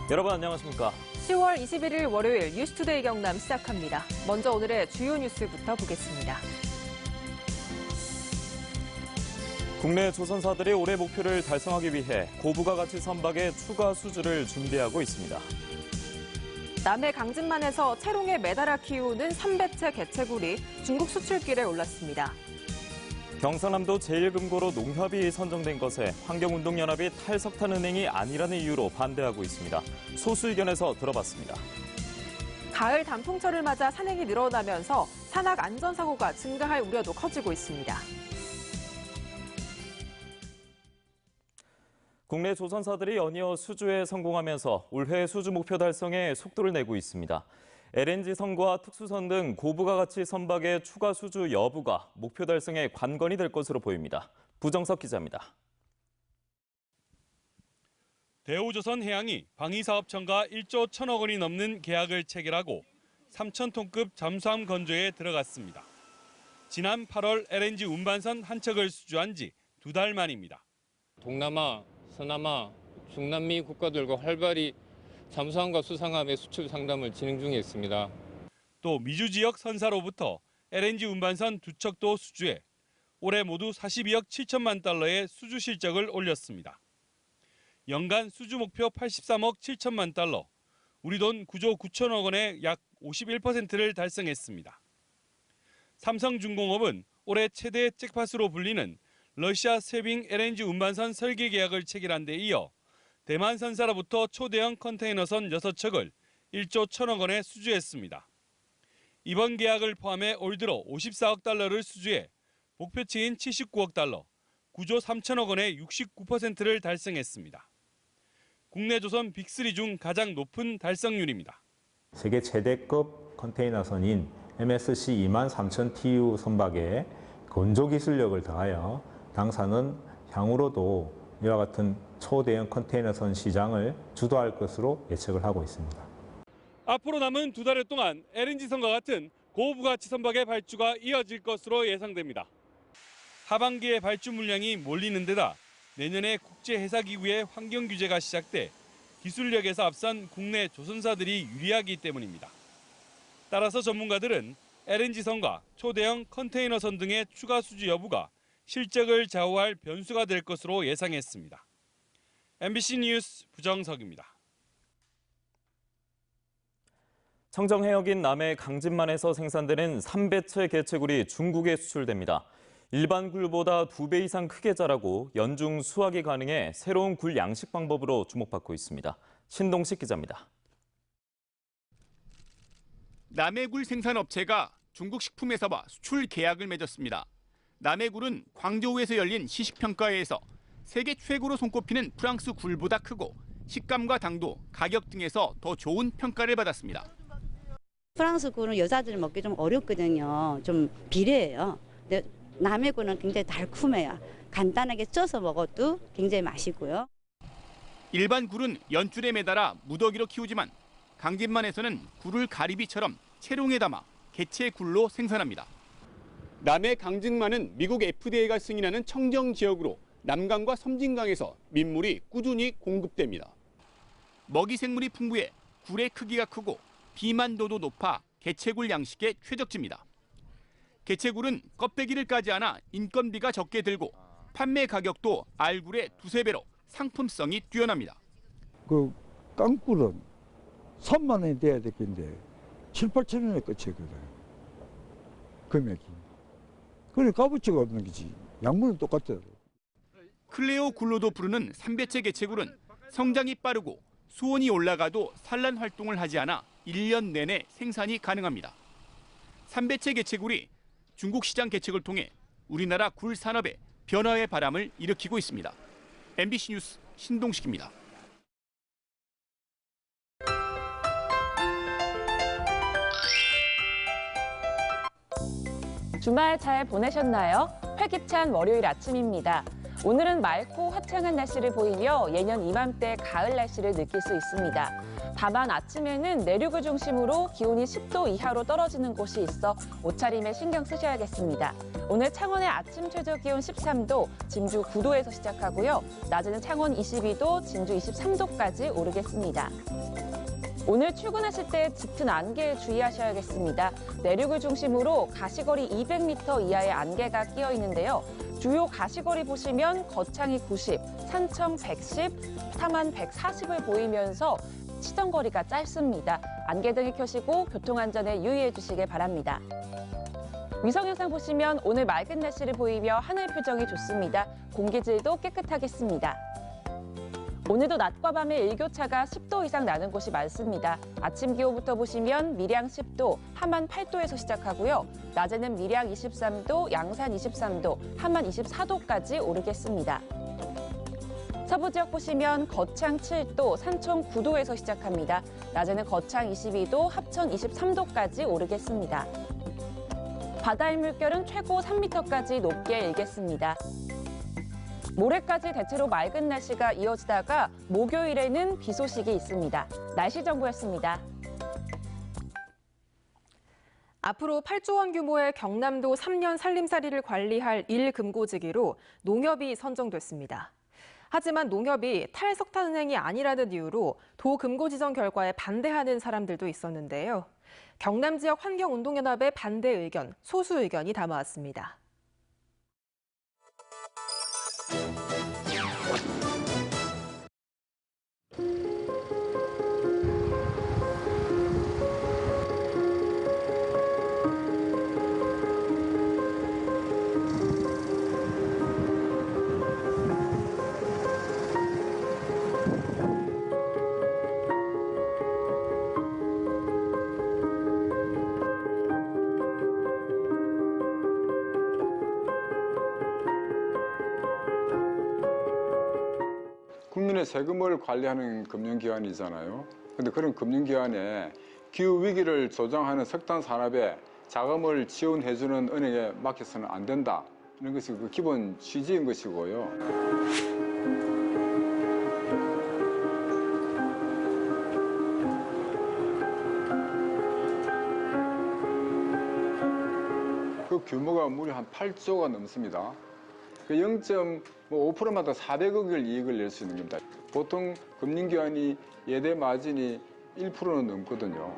여러분 안녕하십니까? 10월 21일 월요일 뉴스투데이 경남 시작합니다. 먼저 오늘의 주요 뉴스부터 보겠습니다. 국내 조선사들이 올해 목표를 달성하기 위해 고부가 가치 선박의 추가 수주를 준비하고 있습니다. 남해 강진만에서 채롱에 매달아 키우는 삼배채 개체굴이 중국 수출길에 올랐습니다. 경상남도 제1금고로 농협이 선정된 것에 환경운동연합이 탈석탄은행이 아니라는 이유로 반대하고 있습니다. 소수 의견에서 들어봤습니다. 가을 단풍철을 맞아 산행이 늘어나면서 산악 안전사고가 증가할 우려도 커지고 있습니다. 국내 조선사들이 연이어 수주에 성공하면서 올해 수주 목표 달성에 속도를 내고 있습니다. LNG선과 특수선 등 고부가 가치 선박의 추가 수주 여부가 목표 달성에 관건이 될 것으로 보입니다. 부정석 기자입니다. 대우조선해양이 방위사업청과 1조 1천억 원이 넘는 계약을 체결하고 3,000톤급 잠수함 건조에 들어갔습니다. 지난 8월 LNG 운반선 한 척을 수주한 지 2달 만입니다. 동남아, 서남아, 중남미 국가들과 활발히 잠수함과 수상함의 수출 상담을 진행 중에 있습니다. 또 미주 지역 선사로부터 LNG 운반선 2척도 수주해 올해 모두 42억 7천만 달러의 수주 실적을 올렸습니다. 연간 수주 목표 83억 7천만 달러, 우리 돈 9조 9천억 원의 약 51%를 달성했습니다. 삼성중공업은 올해 최대 잭팟으로 불리는 러시아 세빙 LNG 운반선 설계 계약을 체결한 데 이어 대만 선사로부터 초대형 컨테이너선 6척을 1조 1천억 원에 수주했습니다. 이번 계약을 포함해 올 들어 54억 달러를 수주해 목표치인 79억 달러, 9조 3천억 원의 69%를 달성했습니다. 국내 조선 빅3 중 가장 높은 달성률입니다. 세계 최대급 컨테이너선인 MSC 23,000 TEU 선박에 건조 기술력을 더하여 당사는 향후로도 이와 같은 초대형 컨테이너선 시장을 주도할 것으로 예측을 하고 있습니다. 앞으로 남은 2달여 동안 LNG선과 같은 고부가치 선박의 발주가 이어질 것으로 예상됩니다. 하반기에 발주 물량이 몰리는 데다 내년에 국제해사기구의 환경 규제가 시작돼 기술력에서 앞선 국내 조선사들이 유리하기 때문입니다. 따라서 전문가들은 LNG선과 초대형 컨테이너선 등의 추가 수주 여부가 실적을 좌우할 변수가 될 것으로 예상했습니다. MBC 뉴스 부정석입니다. 청정해역인 남해 강진만에서 생산되는 삼배채 개체굴이 중국에 수출됩니다. 일반 굴보다 2배 이상 크게 자라고 연중 수확이 가능해 새로운 굴 양식 방법으로 주목받고 있습니다. 신동식 기자입니다. 남해굴 생산업체가 중국 식품회사와 수출 계약을 맺었습니다. 남해굴은 광저우에서 열린 시식평가회에서 세계 최고로 손꼽히는 프랑스 굴보다 크고 식감과 당도, 가격 등에서 더 좋은 평가를 받았습니다. 프랑스 굴은 여자들 먹기 좀 어렵거든요. 좀 비려해요. 근데 남해굴은 굉장히 달콤해요. 간단하게 쪄서 먹어도 굉장히 맛있고요. 일반 굴은 연줄에 매달아 무더기로 키우지만 강진만에서는 굴을 가리비처럼 채롱에 담아 개체 굴로 생산합니다. 남해 강진만은 미국 FDA가 승인하는 청정 지역으로 남강과 섬진강에서 민물이 꾸준히 공급됩니다. 먹이 생물이 풍부해 굴의 크기가 크고 비만도도 높아 개체굴 양식에 최적지입니다. 개체굴은 껍데기를 까지 않아 인건비가 적게 들고 판매 가격도 알굴의 2~3배로 상품성이 뛰어납니다. 그 깡굴은 3만 원이 돼야 될 건데 7~8천 원에 끝이거든. 금액이. 그러니까 값어치가 없는 거지. 양분은 똑같아요. 클레오 굴로도 부르는 삼배채 개체굴은 성장이 빠르고 수온이 올라가도 산란 활동을 하지 않아 1년 내내 생산이 가능합니다. 삼배채 개체굴이 중국 시장 개척을 통해 우리나라 굴 산업에 변화의 바람을 일으키고 있습니다. MBC 뉴스 신동식입니다. 주말 잘 보내셨나요? 활기찬 월요일 아침입니다. 오늘은 맑고 화창한 날씨를 보이며 예년 이맘때 가을 날씨를 느낄 수 있습니다. 다만 아침에는 내륙을 중심으로 기온이 10도 이하로 떨어지는 곳이 있어 옷차림에 신경 쓰셔야겠습니다. 오늘 창원의 아침 최저 기온 13도, 진주 9도에서 시작하고요. 낮에는 창원 22도, 진주 23도까지 오르겠습니다. 오늘 출근하실 때 짙은 안개에 주의하셔야겠습니다. 내륙을 중심으로 가시거리 200m 이하의 안개가 끼어 있는데요. 주요 가시거리 보시면 거창이 90, 산청 110, 삼안 140을 보이면서 시정거리가 짧습니다. 안개등을 켜시고 교통안전에 유의해 주시길 바랍니다. 위성영상 보시면 오늘 맑은 날씨를 보이며 하늘 표정이 좋습니다. 공기질도 깨끗하겠습니다. 오늘도 낮과 밤의 일교차가 10도 이상 나는 곳이 많습니다. 아침 기온부터 보시면 밀양 10도, 함안 8도에서 시작하고요. 낮에는 밀양 23도, 양산 23도, 함안 24도까지 오르겠습니다. 서부 지역 보시면 거창 7도, 산청 9도에서 시작합니다. 낮에는 거창 22도, 합천 23도까지 오르겠습니다. 바다의 물결은 최고 3m까지 높게 일겠습니다. 모레까지 대체로 맑은 날씨가 이어지다가 목요일에는 비 소식이 있습니다. 날씨 정보였습니다. 앞으로 8조 원 규모의 경남도 3년 살림살이를 관리할 1금고지기로 농협이 선정됐습니다. 하지만 농협이 탈석탄은행이 아니라는 이유로 도금고 지정 결과에 반대하는 사람들도 있었는데요. 경남 지역 환경운동연합의 반대 의견, 소수 의견이 담아왔습니다. 국민의 세금을 관리하는 금융기관이잖아요. 그런데 그런 금융기관에 기후위기를 조장하는 석탄 산업에 자금을 지원해주는 은행에 맡겨서는 안 된다. 이런 것이 그 기본 취지인 것이고요. 그 규모가 무려 한 8조가 넘습니다. 그 0.5%마다 400억을 이익을 낼 수 있는 겁니다. 보통 금융기관이 예대 마진이 1%는 넘거든요.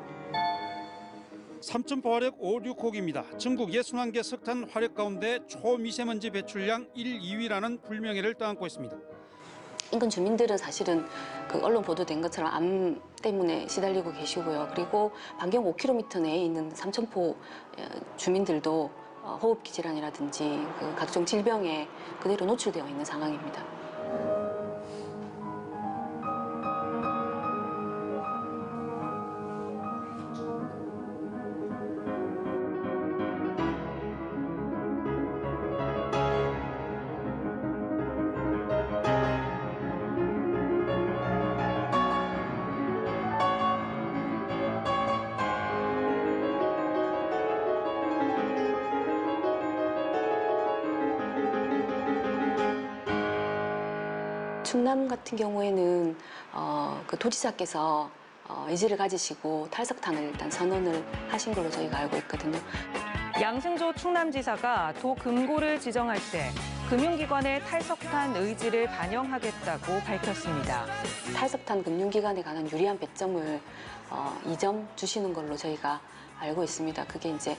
삼천포 화력 5, 6호기입니다. 전국 61개 석탄 화력 가운데 초미세먼지 배출량 1, 2위라는 불명예를 떠안고 있습니다. 인근 주민들은 사실은 그 언론 보도된 것처럼 암 때문에 시달리고 계시고요. 그리고 반경 5km 내에 있는 삼천포 주민들도 호흡기 질환이라든지 그 각종 질병에 그대로 노출되어 있는 상황입니다. 충남 같은 경우에는 그 도지사께서 의지를 가지시고 탈석탄을 일단 선언을 하신 걸로 저희가 알고 있거든요. 양승조 충남지사가 도금고를 지정할 때 금융기관의 탈석탄 의지를 반영하겠다고 밝혔습니다. 탈석탄 금융기관에 관한 유리한 배점을 2점 주시는 걸로 저희가 알고 있습니다. 그게 이제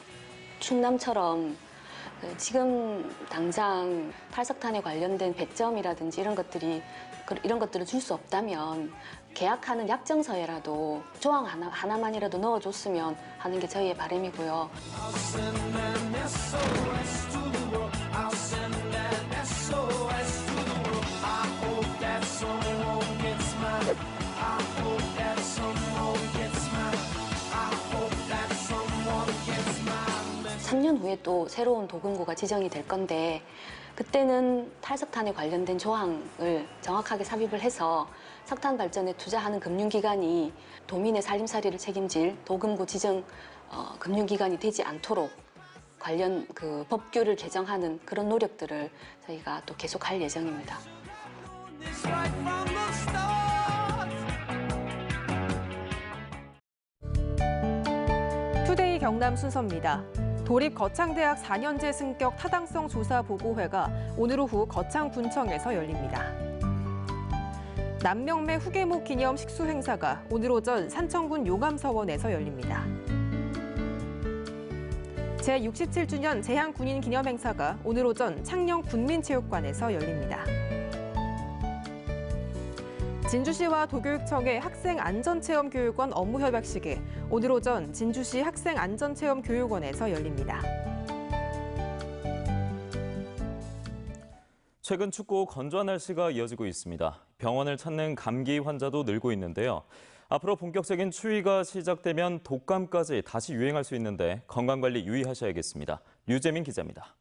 충남처럼 지금 당장 탈석탄에 관련된 배점이라든지 이런 것들을 줄 수 없다면 계약하는 약정서에라도 조항 하나만이라도 넣어줬으면 하는 게 저희의 바람이고요. 삼 년 후에 또 새로운 도금고가 지정이 될 건데 그때는 탈석탄에 관련된 조항을 정확하게 삽입을 해서 석탄 발전에 투자하는 금융기관이 도민의 살림살이를 책임질 도금고 지정 금융기관이 되지 않도록 관련 그 법규를 개정하는 그런 노력들을 저희가 또 계속할 예정입니다. 투데이 경남 순서입니다. 도립거창대학 4년제 승격 타당성 조사 보고회가 오늘 오후 거창군청에서 열립니다. 남명매 후계목 기념 식수 행사가 오늘 오전 산청군 용암서원에서 열립니다. 제67주년 제향군인 기념 행사가 오늘 오전 창녕군민체육관에서 열립니다. 진주시와 도교육청의 학생안전체험교육원 업무협약식이 오늘 오전 진주시 학생안전체험교육원에서 열립니다. 최근 춥고 건조한 날씨가 이어지고 있습니다. 병원을 찾는 감기 환자도 늘고 있는데요. 앞으로 본격적인 추위가 시작되면 독감까지 다시 유행할 수 있는데 건강관리 유의하셔야겠습니다. 류재민 기자입니다.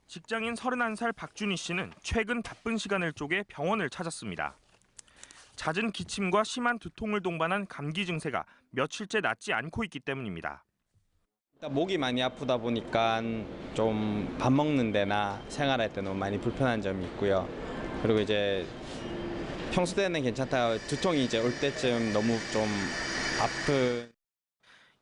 직장인 31살 박준희 씨는 최근 바쁜 시간을 쪼개 병원을 찾았습니다. 잦은 기침과 심한 두통을 동반한 감기 증세가 며칠째 낫지 않고 있기 때문입니다. 목이 많이 아프다 보니까 좀 밥 먹는 데나 생활할 때 너무 많이 불편한 점이 있고요. 그리고 이제 평소 때는 괜찮다가 두통이 이제 올 때쯤 너무 좀 아픈.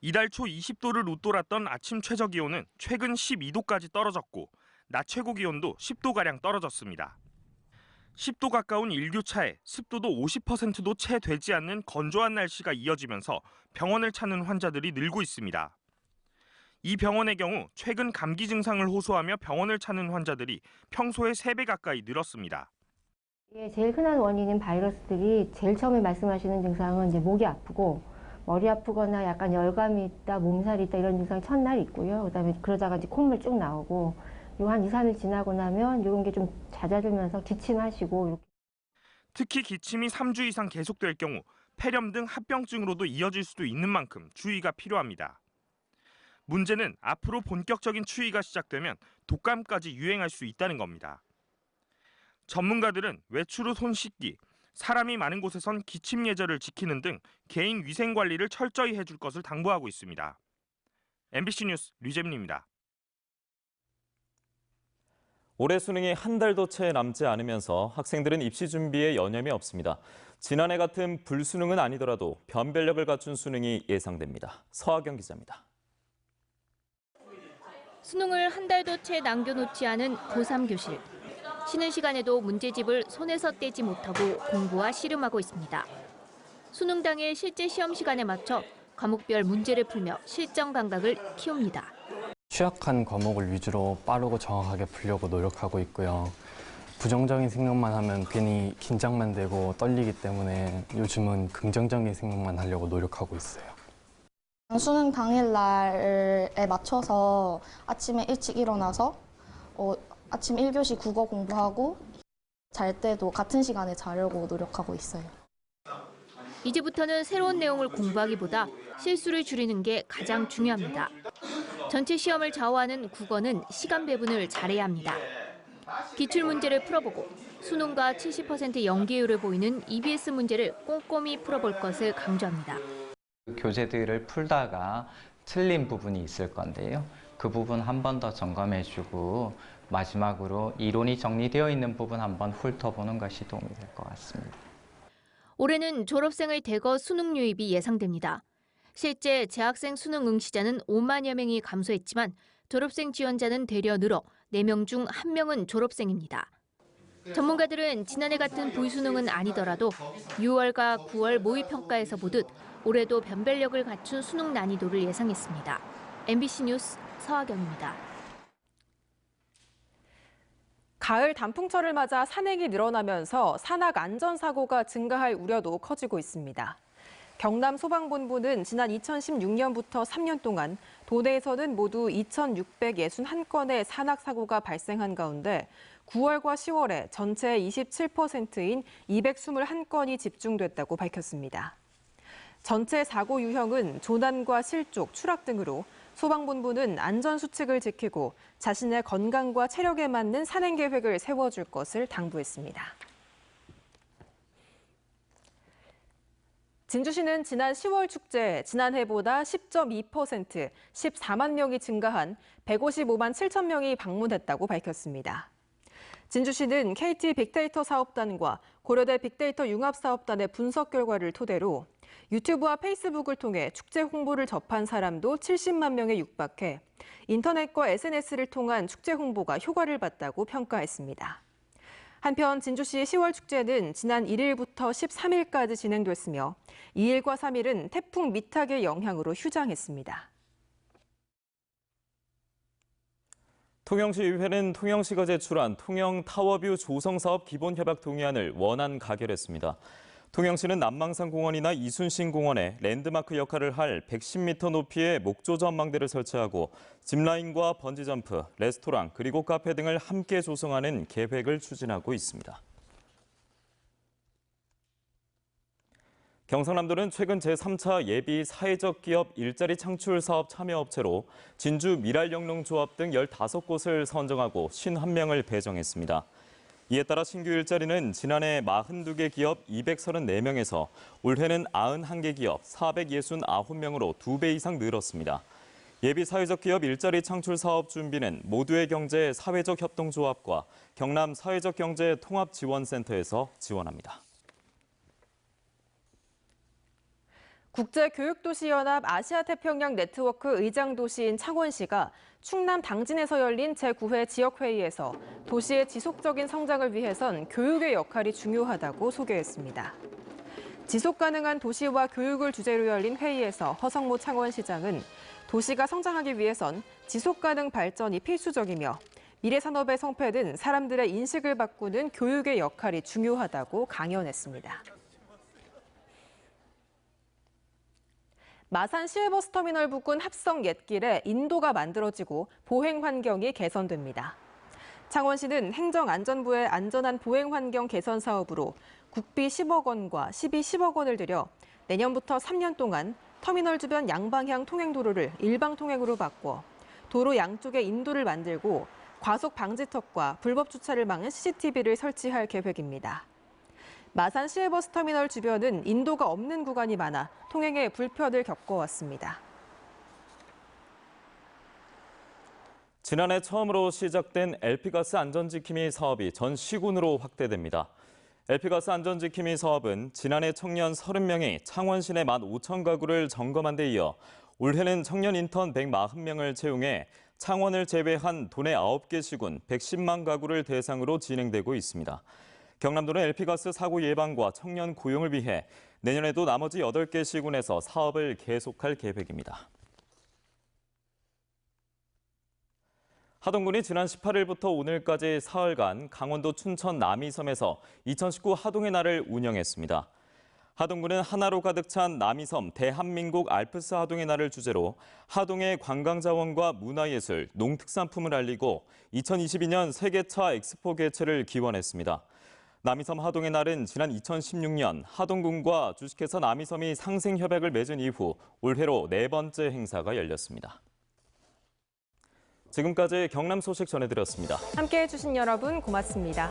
이달 초 20도를 웃돌았던 아침 최저 기온은 최근 12도까지 떨어졌고 낮 최고 기온도 10도가량 떨어졌습니다. 10도 가까운 일교차에 습도도 50%도 채 되지 않는 건조한 날씨가 이어지면서 병원을 찾는 환자들이 늘고 있습니다. 이 병원의 경우 최근 감기 증상을 호소하며 병원을 찾는 환자들이 평소의 3배 가까이 늘었습니다. 제일 흔한 원인인 바이러스들이 제일 처음에 말씀하시는 증상은 이제 목이 아프고 머리 아프거나 약간 열감이 있다, 몸살이 있다 이런 증상이 첫날 있고요. 그다음에 그러다가 이제 콧물 쭉 나오고 요 한 2, 3일 지나고 나면 이런 게 좀 잦아들면서 기침하시고 이렇게. 특히 기침이 3주 이상 계속될 경우 폐렴 등 합병증으로도 이어질 수도 있는 만큼 주의가 필요합니다. 문제는 앞으로 본격적인 추위가 시작되면 독감까지 유행할 수 있다는 겁니다. 전문가들은 외출 후 손 씻기, 사람이 많은 곳에선 기침 예절을 지키는 등 개인 위생 관리를 철저히 해줄 것을 당부하고 있습니다. MBC 뉴스 류재민입니다. 올해 수능이 한 달도 채 남지 않으면서 학생들은 입시 준비에 여념이 없습니다. 지난해 같은 불수능은 아니더라도 변별력을 갖춘 수능이 예상됩니다. 서하경 기자입니다. 수능을 한 달도 채 남겨놓지 않은 고3 교실. 쉬는 시간에도 문제집을 손에서 떼지 못하고 공부와 씨름하고 있습니다. 수능 당일 실제 시험 시간에 맞춰 과목별 문제를 풀며 실전 감각을 키웁니다. 취약한 과목을 위주로 빠르고 정확하게 풀려고 노력하고 있고요. 부정적인 생각만 하면 괜히 긴장만 되고 떨리기 때문에 요즘은 긍정적인 생각만 하려고 노력하고 있어요. 수능 당일날에 맞춰서 아침에 일찍 일어나서 아침 1교시 국어 공부하고 잘 때도 같은 시간에 자려고 노력하고 있어요. 이제부터는 새로운 내용을 공부하기보다 실수를 줄이는 게 가장 중요합니다. 전체 시험을 좌우하는 국어는 시간 배분을 잘해야 합니다. 기출문제를 풀어보고 수능과 70% 연계율을 보이는 EBS 문제를 꼼꼼히 풀어볼 것을 강조합니다. 교재들을 풀다가 틀린 부분이 있을 건데요. 그 부분 한 번 더 점검해주고 마지막으로 이론이 정리되어 있는 부분 한번 훑어보는 것이 도움이 될 것 같습니다. 올해는 졸업생의 대거 수능 유입이 예상됩니다. 실제 재학생 수능 응시자는 5만여 명이 감소했지만 졸업생 지원자는 되려 늘어 4명 중 1명은 졸업생입니다. 전문가들은 지난해 같은 불수능은 아니더라도 6월과 9월 모의평가에서 보듯 올해도 변별력을 갖춘 수능 난이도를 예상했습니다. MBC 뉴스 서하경입니다. 가을 단풍철을 맞아 산행이 늘어나면서 산악 안전사고가 증가할 우려도 커지고 있습니다. 경남소방본부는 지난 2016년부터 3년 동안 도내에서는 모두 2,661건의 산악사고가 발생한 가운데 9월과 10월에 전체의 27%인 221건이 집중됐다고 밝혔습니다. 전체 사고 유형은 조난과 실족, 추락 등으로 소방본부는 안전수칙을 지키고 자신의 건강과 체력에 맞는 산행 계획을 세워줄 것을 당부했습니다. 진주시는 지난 10월 축제에 지난해보다 10.2%, 14만 명이 증가한 155만 7천 명이 방문했다고 밝혔습니다. 진주시는 KT 빅데이터 사업단과 고려대 빅데이터 융합사업단의 분석 결과를 토대로 유튜브와 페이스북을 통해 축제 홍보를 접한 사람도 70만 명에 육박해 인터넷과 SNS를 통한 축제 홍보가 효과를 봤다고 평가했습니다. 한편 진주시 10월 축제는 지난 1일부터 13일까지 진행됐으며 2일과 3일은 태풍 미탁의 영향으로 휴장했습니다. 통영시의회는 통영시가 제출한 통영타워뷰 조성사업 기본협약 동의안을 원안 가결했습니다. 통영시는 남망산공원이나 이순신공원에 랜드마크 역할을 할 110m 높이의 목조 전망대를 설치하고 짚라인과 번지점프, 레스토랑 그리고 카페 등을 함께 조성하는 계획을 추진하고 있습니다. 경상남도는 최근 제3차 예비 사회적 기업 일자리 창출 사업 참여업체로 진주 미랄영농조합 등 15곳을 선정하고 51명을 배정했습니다. 이에 따라 신규 일자리는 지난해 42개 기업 234명에서 올해는 91개 기업 469명으로 2배 이상 늘었습니다. 예비 사회적 기업 일자리 창출 사업 준비는 모두의 경제 사회적 협동조합과 경남 사회적 경제 통합지원센터에서 지원합니다. 국제교육도시연합 아시아태평양 네트워크 의장도시인 창원시가 충남 당진에서 열린 제9회 지역회의에서 도시의 지속적인 성장을 위해선 교육의 역할이 중요하다고 소개했습니다. 지속가능한 도시와 교육을 주제로 열린 회의에서 허성모 창원시장은 도시가 성장하기 위해선 지속가능 발전이 필수적이며 미래산업의 성패는 사람들의 인식을 바꾸는 교육의 역할이 중요하다고 강연했습니다. 마산 시외버스터미널 부근 합성 옛길에 인도가 만들어지고 보행 환경이 개선됩니다. 창원시는 행정안전부의 안전한 보행 환경 개선 사업으로 국비 10억 원과 시비 10억 원을 들여 내년부터 3년 동안 터미널 주변 양방향 통행도로를 일방 통행으로 바꿔 도로 양쪽에 인도를 만들고 과속 방지턱과 불법 주차를 막는 CCTV를 설치할 계획입니다. 마산 시외버스터미널 주변은 인도가 없는 구간이 많아 통행에 불편을 겪어왔습니다. 지난해 처음으로 시작된 LP가스 안전지킴이 사업이 전 시군으로 확대됩니다. LP가스 안전지킴이 사업은 지난해 청년 30명이 창원 시내 15,000가구를 점검한 데 이어 올해는 청년 인턴 140명을 채용해 창원을 제외한 도내 9개 시군 110만 가구를 대상으로 진행되고 있습니다. 경남도는 LP가스 사고 예방과 청년 고용을 위해 내년에도 나머지 8개 시군에서 사업을 계속할 계획입니다. 하동군이 지난 18일부터 오늘까지 사흘간 강원도 춘천 남이섬에서 2019 하동의 날을 운영했습니다. 하동군은 하나로 가득 찬 남이섬 대한민국 알프스 하동의 날을 주제로 하동의 관광자원과 문화예술, 농특산품을 알리고 2022년 세계차 엑스포 개최를 기원했습니다. 남이섬 하동의 날은 지난 2016년 하동군과 주식회사 남이섬이 상생협약을 맺은 이후 올해로 4번째 행사가 열렸습니다. 지금까지 경남 소식 전해드렸습니다. 함께해 주신 여러분 고맙습니다.